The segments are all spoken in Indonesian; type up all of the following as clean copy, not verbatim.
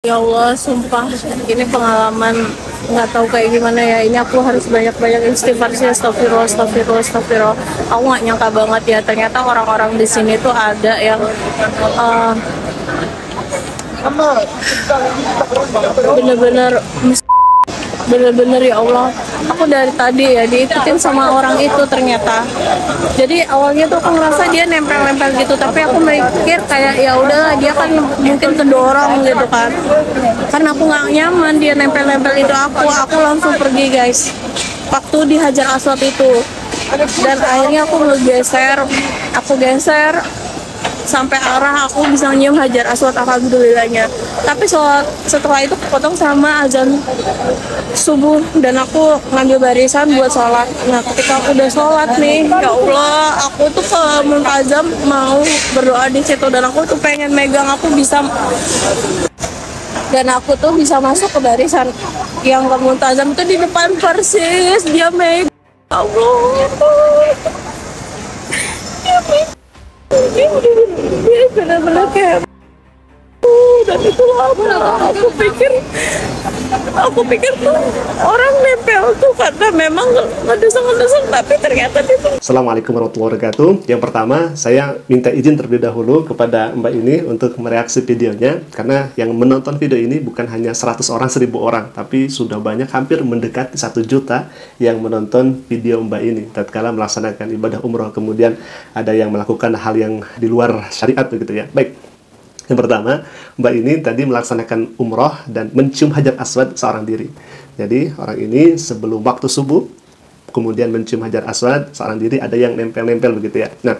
Ya Allah, sumpah ini pengalaman nggak tahu kayak gimana ya. Ini aku harus banyak-banyak istighfar sih, astagfirullah, astagfirullah, astagfirullah. Aku nggak nyangka banget ya, ternyata orang-orang di sini tuh ada yang uh, bener-bener bener-bener ya Allah, aku dari tadi ya diikutin sama orang itu ternyata. Jadi awalnya tuh aku ngerasa dia nempel-nempel gitu, tapi aku mikir kayak ya udahlah, dia kan mungkin kedorong gitu kan, karena aku nggak nyaman dia nempel-nempel itu. Aku langsung pergi guys waktu dihajar aswad itu, dan akhirnya aku geser sampai arah aku bisa nyium hajar aswad, alhamdulillahnya. Tapi setelah itu kepotong sama azan subuh, dan aku ngambil barisan buat sholat. Nah ketika aku udah sholat nih, ya Allah, aku tuh ke Muntazam mau berdoa di situ, dan aku tuh pengen megang, aku tuh bisa masuk ke barisan yang ke Muntazam itu di depan persis dia megang. Ya Allah, dia benar-benar kayak, dan itu lama. Aku pikir tuh orang nempel tuh karena memang ngedeseng-ngedeseng, tapi ternyata itu. Assalamualaikum warahmatullahi wabarakatuh. Yang pertama, saya minta izin terlebih dahulu kepada Mbak ini untuk mereaksi videonya, karena yang menonton video ini bukan hanya 100 orang, 1000 orang, tapi sudah banyak, hampir mendekati 1 juta yang menonton video Mbak ini tatkala melaksanakan ibadah umroh. Kemudian ada yang melakukan hal yang di luar syariat begitu ya. Baik. Yang pertama, Mbak ini tadi melaksanakan umroh dan mencium hajar aswad seorang diri. Jadi orang ini sebelum waktu subuh, kemudian mencium hajar aswad seorang diri, ada yang nempel-nempel begitu ya. Nah,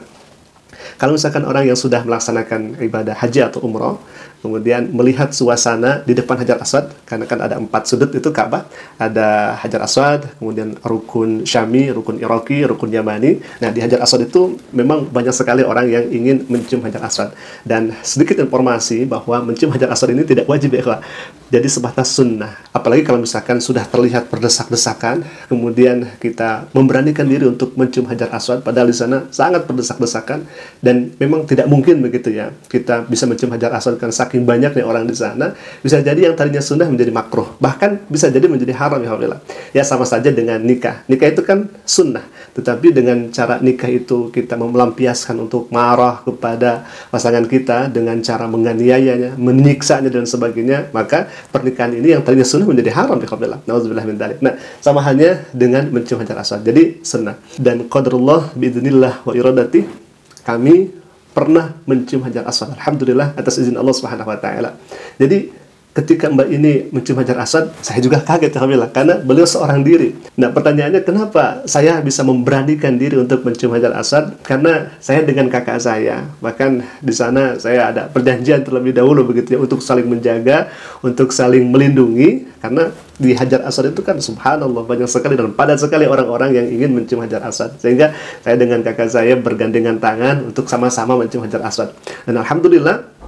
kalau misalkan orang yang sudah melaksanakan ibadah haji atau umroh, kemudian melihat suasana di depan hajar aswad, karena kan ada 4 sudut itu Ka'bah, ada hajar aswad, kemudian rukun Syami, rukun Iraqi, rukun Yamani. Nah, di hajar aswad itu memang banyak sekali orang yang ingin mencium hajar aswad. Dan sedikit informasi bahwa mencium hajar aswad ini tidak wajib ya, jadi sebatas sunnah. Apalagi kalau misalkan sudah terlihat berdesak-desakan, kemudian kita memberanikan diri untuk mencium hajar aswad, padahal di sana sangat berdesak-desakan, dan memang tidak mungkin begitu ya kita bisa mencium hajar aswad karena saking banyaknya orang di sana. Bisa jadi yang tadinya sunnah menjadi makruh, bahkan bisa jadi menjadi haram ya alhamdulillah. Ya sama saja dengan nikah. Nikah itu kan sunnah, tetapi dengan cara nikah itu kita melampiaskan untuk marah kepada pasangan kita dengan cara menganiayanya, menyiksanya dan sebagainya, maka pernikahan ini yang tadinya sunnah menjadi haram ya alhamdulillah. Nauzubillah min dzalik. Nah, sama halnya dengan mencium hajar aswad. Jadi sunnah. Dan qadarullah biidznillah wa iradati, kami pernah mencium hajar aswad, alhamdulillah, atas izin Allah Subhanahu wa taala. Jadi ketika Mbak ini mencium hajar aswad, saya juga kaget alhamdulillah, karena beliau seorang diri. Nah, pertanyaannya kenapa saya bisa memberanikan diri untuk mencium hajar aswad? Karena saya dengan kakak saya, bahkan di sana saya ada perjanjian terlebih dahulu begitu ya, untuk saling menjaga, untuk saling melindungi, karena di hajar aswad itu kan subhanallah banyak sekali dan padat sekali orang-orang yang ingin mencium hajar aswad, sehingga saya dengan kakak saya bergandengan tangan untuk sama-sama mencium hajar aswad. Dan alhamdulillah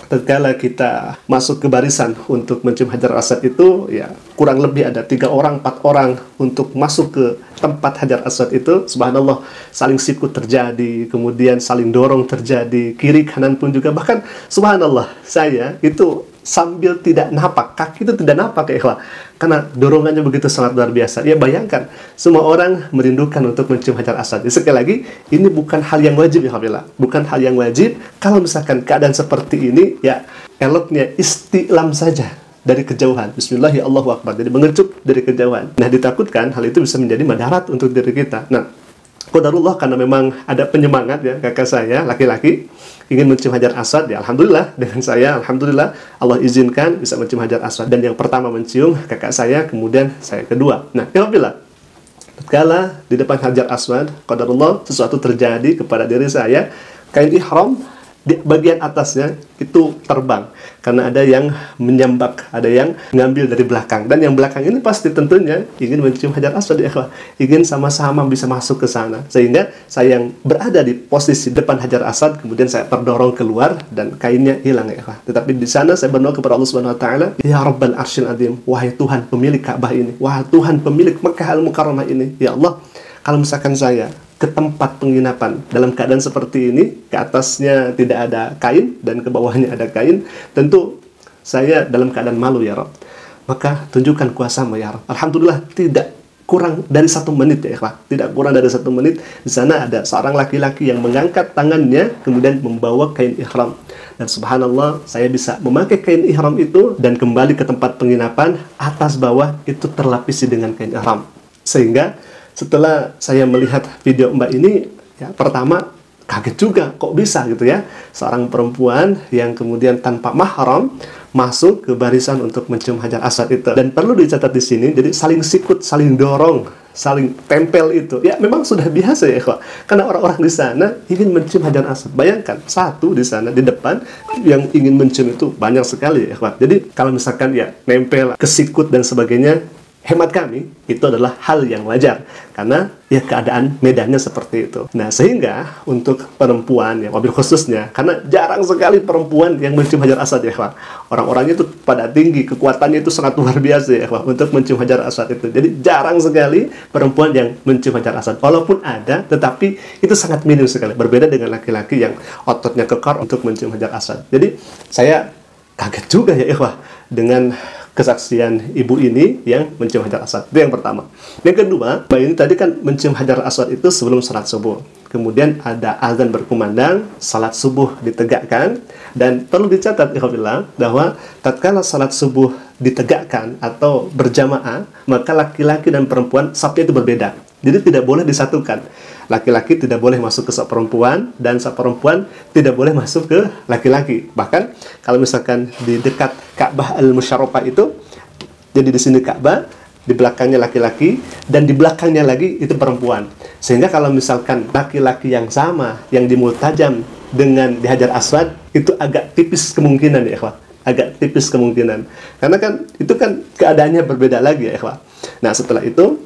tatkala kita masuk ke barisan untuk mencium hajar aswad itu, ya kurang lebih ada 3 orang, 4 orang untuk masuk ke tempat hajar aswad itu. Subhanallah, saling sikut terjadi, kemudian saling dorong terjadi, kiri kanan pun juga. Bahkan subhanallah, saya itu sambil tidak napak, kaki itu tidak napak ya ikhwah, karena dorongannya begitu sangat luar biasa. Ya bayangkan, semua orang merindukan untuk mencium hajar aswad. Jadi, sekali lagi, ini bukan hal yang wajib ya alhamdulillah, bukan hal yang wajib. Kalau misalkan keadaan seperti ini, ya eloknya isti'lam saja dari kejauhan. Bismillah, ya Allahu Akbar. Jadi mengecup dari kejauhan. Nah, ditakutkan hal itu bisa menjadi madarat untuk diri kita. Nah, qadarullah, karena memang ada penyemangat ya, kakak saya laki-laki ingin mencium hajar aswad, ya alhamdulillah dengan saya, alhamdulillah Allah izinkan bisa mencium hajar aswad. Dan yang pertama mencium kakak saya, kemudian saya kedua. Nah, alhamdulillah tatkala di depan hajar aswad, qadarullah sesuatu terjadi kepada diri saya. Kain ihram di bagian atasnya itu terbang, karena ada yang menyambak, ada yang ngambil dari belakang, dan yang belakang ini pasti tentunya ingin mencium hajar aswad ya, ingin sama-sama bisa masuk ke sana, sehingga saya yang berada di posisi depan hajar aswad, kemudian saya terdorong keluar dan kainnya hilang ya. Tetapi di sana saya berdoa kepada Allah Subhanahu wa taala, ya Rabbal Arsyil Azim, wahai Tuhan pemilik Ka'bah ini, wahai Tuhan pemilik Makkah Al-Mukarramah ini, ya Allah, kalau misalkan saya ke tempat penginapan dalam keadaan seperti ini, ke atasnya tidak ada kain dan ke bawahnya ada kain, tentu saya dalam keadaan malu ya Rabb. Maka tunjukkan kuasa-Mu ya Rabb. Alhamdulillah tidak kurang dari 1 menit ya ikhwah. Tidak kurang dari 1 menit. Di sana ada seorang laki-laki yang mengangkat tangannya kemudian membawa kain ihram. Dan subhanallah, saya bisa memakai kain ihram itu dan kembali ke tempat penginapan, atas bawah itu terlapisi dengan kain ihram. Sehingga setelah saya melihat video Mbak ini, ya pertama kaget juga, kok bisa gitu ya, seorang perempuan yang kemudian tanpa mahram masuk ke barisan untuk mencium Hajar Aswad itu. Dan perlu dicatat di sini, jadi saling sikut, saling dorong, saling tempel itu. Ya memang sudah biasa ya ikhwah. Karena orang-orang di sana ingin mencium Hajar Aswad. Bayangkan, satu di sana di depan yang ingin mencium itu banyak sekali ya ikhwah. Jadi kalau misalkan ya nempel, kesikut dan sebagainya, hemat kami, itu adalah hal yang wajar. Karena ya keadaan medannya seperti itu. Nah, sehingga untuk perempuan, ya wabil khususnya, karena jarang sekali perempuan yang mencium Hajar Aswad ya ikhwah. Orang-orangnya itu pada tinggi, kekuatannya itu sangat luar biasa ya ikhwah, untuk mencium Hajar Aswad itu. Jadi jarang sekali perempuan yang mencium Hajar Aswad. Walaupun ada, tetapi itu sangat minim sekali. Berbeda dengan laki-laki yang ototnya kekar untuk mencium Hajar Aswad. Jadi saya kaget juga ya ikhwah dengan kesaksian ibu ini yang mencium Hajar Aswad. Itu yang pertama. Yang kedua, Mbak ini tadi kan mencium Hajar Aswad itu sebelum salat subuh. Kemudian ada azan berkumandang, salat subuh ditegakkan, dan perlu dicatat ikhwillah bahwa tatkala salat subuh ditegakkan atau berjamaah, maka laki-laki dan perempuan safnya itu berbeda. Jadi tidak boleh disatukan. Laki-laki tidak boleh masuk ke saf perempuan, dan saf perempuan tidak boleh masuk ke laki-laki. Bahkan kalau misalkan di dekat Ka'bah Al-Musyarrafah itu, jadi di sini Ka'bah, di belakangnya laki-laki, dan di belakangnya lagi itu perempuan. Sehingga kalau misalkan laki-laki yang sama, yang di multajam dengan di Hajar Aswad, itu agak tipis kemungkinan ya ikhwah. Agak tipis kemungkinan. Karena kan itu kan keadaannya berbeda lagi ya ikhwah. Nah setelah itu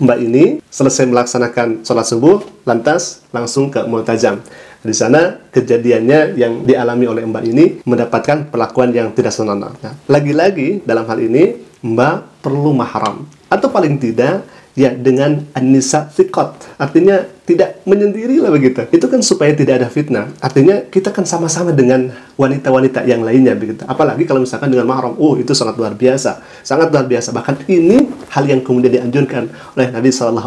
Mbak ini selesai melaksanakan sholat subuh, lantas langsung ke multajam. Di sana kejadiannya yang dialami oleh Mbak ini mendapatkan perlakuan yang tidak senonoh. Nah, lagi-lagi dalam hal ini Mbak perlu mahram, atau paling tidak ya dengan an-nisa thiqat, artinya tidak menyendiri lah begitu. Itu kan supaya tidak ada fitnah. Artinya kita kan sama-sama dengan wanita-wanita yang lainnya begitu. Apalagi kalau misalkan dengan mahram, itu sangat luar biasa, sangat luar biasa. Bahkan ini hal yang kemudian dianjurkan oleh Nabi SAW.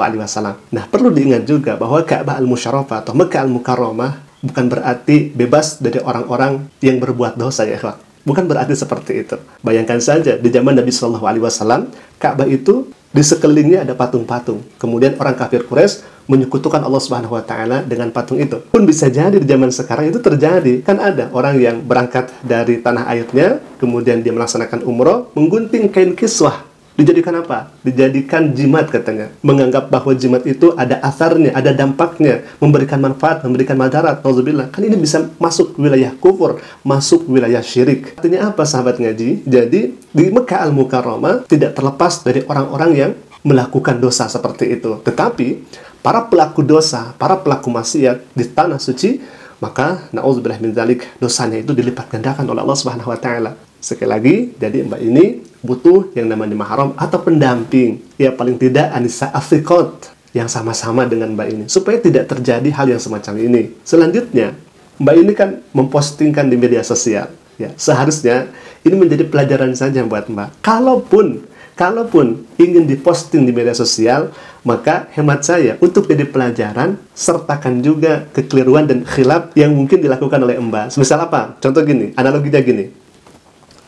Nah, perlu diingat juga bahwa Ka'bah Al-Musyarrafah atau Mekah Al-Mukarramah bukan berarti bebas dari orang-orang yang berbuat dosa ya ikhwah. Bukan berarti seperti itu. Bayangkan saja di zaman Nabi SAW, Ka'bah itu di sekelilingnya ada patung-patung. Kemudian orang kafir Quraisy menyekutukan Allah Subhanahu wa taala dengan patung itu. Pun bisa jadi di zaman sekarang itu terjadi. Kan ada orang yang berangkat dari tanah airnya, kemudian dia melaksanakan umroh, menggunting kain kiswah. Dijadikan apa? Dijadikan jimat katanya. Menganggap bahwa jimat itu ada asarnya, ada dampaknya, memberikan manfaat, memberikan madarat. Nauzubillah. Kan ini bisa masuk wilayah kufur, masuk wilayah syirik. Artinya apa sahabat ngaji? Jadi di Mekah Al-Mukarramah tidak terlepas dari orang-orang yang melakukan dosa seperti itu. Tetapi para pelaku dosa, para pelaku maksiat di tanah suci, maka na'udzubillah min dzalik, dosanya itu dilipat gandakan oleh Allah Subhanahu wa taala. Sekali lagi, jadi Mbak ini butuh yang namanya mahram atau pendamping. Ya paling tidak anisa afiqat yang sama-sama dengan Mbak ini, supaya tidak terjadi hal yang semacam ini. Selanjutnya, Mbak ini kan mempostingkan di media sosial. Ya, seharusnya ini menjadi pelajaran saja buat Mbak. Kalaupun ingin diposting di media sosial, maka hemat saya untuk jadi pelajaran, sertakan juga kekeliruan dan khilaf yang mungkin dilakukan oleh Mbak. Misal apa? Contoh gini, analoginya gini.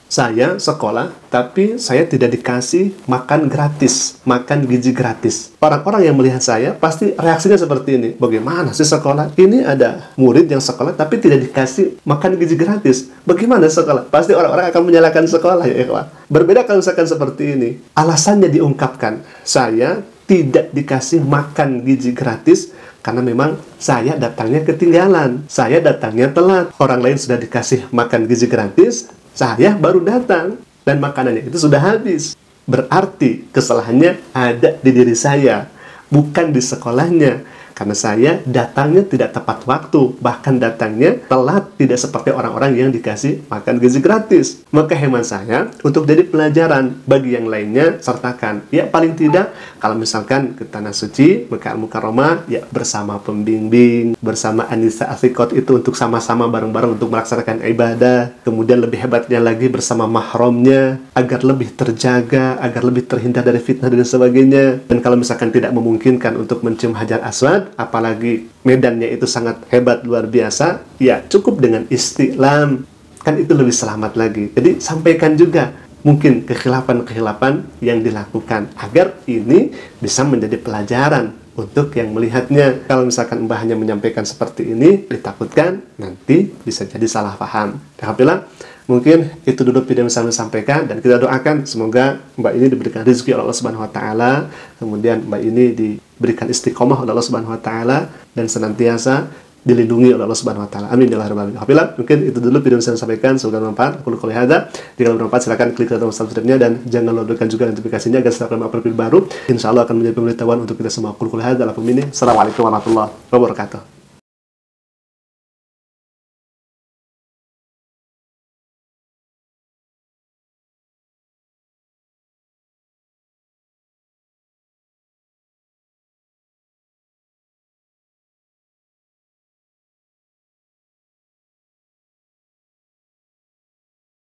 Saya sekolah, tapi saya tidak dikasih makan gratis, makan gizi gratis. Orang-orang yang melihat saya pasti reaksinya seperti ini. Bagaimana sih sekolah? Ini ada murid yang sekolah, tapi tidak dikasih makan gizi gratis. Bagaimana sekolah? Pasti orang-orang akan menyalahkan sekolah ya ikhwah. Berbeda kalau misalkan seperti ini. Alasannya diungkapkan, saya tidak dikasih makan gizi gratis karena memang saya datangnya ketinggalan. Saya datangnya telat. Orang lain sudah dikasih makan gizi gratis, saya baru datang dan makanannya itu sudah habis. Berarti kesalahannya ada di diri saya, bukan di sekolahnya. karena saya datangnya tidak tepat waktu, bahkan datangnya telat, tidak seperti orang-orang yang dikasih makan gizi gratis. Maka hemat saya, untuk jadi pelajaran bagi yang lainnya, sertakan. Ya paling tidak, kalau misalkan ke Tanah Suci, Mekah Al-Mukarramah, ya bersama pembimbing, bersama Anissa Asikot itu untuk sama-sama bareng-bareng untuk melaksanakan ibadah. Kemudian lebih hebatnya lagi bersama mahramnya, agar lebih terjaga, agar lebih terhindar dari fitnah dan sebagainya. Dan kalau misalkan tidak memungkinkan untuk mencium Hajar Aswad, apalagi medannya itu sangat hebat, luar biasa, ya cukup dengan istilam, kan itu lebih selamat lagi. Jadi sampaikan juga mungkin kekhilafan-kekhilafan yang dilakukan, agar ini bisa menjadi pelajaran untuk yang melihatnya. Kalau misalkan Mbah hanya menyampaikan seperti ini, ditakutkan nanti bisa jadi salah paham. Alhamdulillah, mungkin itu dulu video yang saya sampaikan, dan kita doakan semoga Mbak ini diberikan rezeki oleh Allah Subhanahu wa taala, kemudian Mbak ini diberikan istiqomah oleh Allah Subhanahu wa taala, dan senantiasa dilindungi oleh Allah Subhanahu wa taala. Amin ya rabbal alamin. Alhamdulillah, mungkin itu dulu video yang saya sampaikan, semoga bermanfaat. Aku qouli hadza. Jika bermanfaat silakan klik tombol subscribe-nya dan jangan lupa lupakan juga notifikasinya agar setiap kali upload video baru, insyaallah akan menjadi pemberitahuan untuk kita semua. Aku qouli hadza. Assalamualaikum warahmatullahi wabarakatuh.